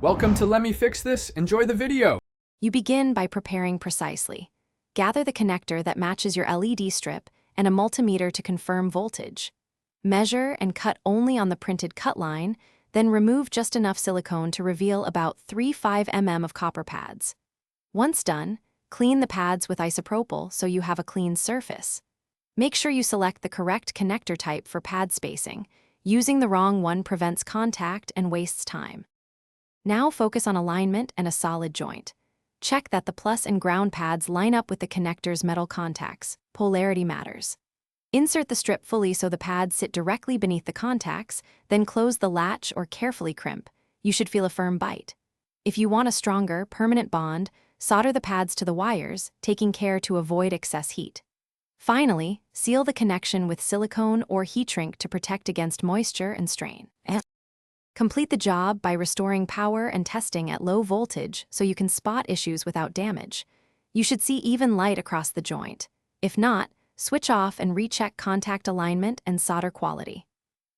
Welcome to Let Me Fix This. Enjoy the video. You begin by preparing precisely. Gather the connector that matches your LED strip and a multimeter to confirm voltage. Measure and cut only on the printed cut line, then remove just enough silicone to reveal about 3-5 mm of copper pads. Once done, clean the pads with isopropyl so you have a clean surface. Make sure you select the correct connector type for pad spacing. Using the wrong one prevents contact and wastes time. Now focus on alignment and a solid joint. Check that the plus and ground pads line up with the connector's metal contacts. Polarity matters. Insert the strip fully so the pads sit directly beneath the contacts, then close the latch or carefully crimp. You should feel a firm bite. If you want a stronger, permanent bond, solder the pads to the wires, taking care to avoid excess heat. Finally, seal the connection with silicone or heat shrink to protect against moisture and strain. Complete the job by restoring power and testing at low voltage so you can spot issues without damage. You should see even light across the joint. If not, switch off and recheck contact alignment and solder quality.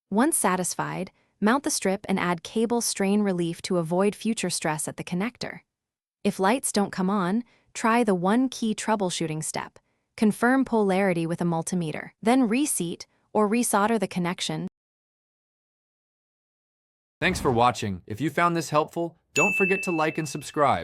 Once satisfied, mount the strip and add cable strain relief to avoid future stress at the connector. If lights don't come on, try the one-key troubleshooting step. Confirm polarity with a multimeter, then reseat or resolder the connection. Thanks for watching. If you found this helpful, don't forget to like and subscribe.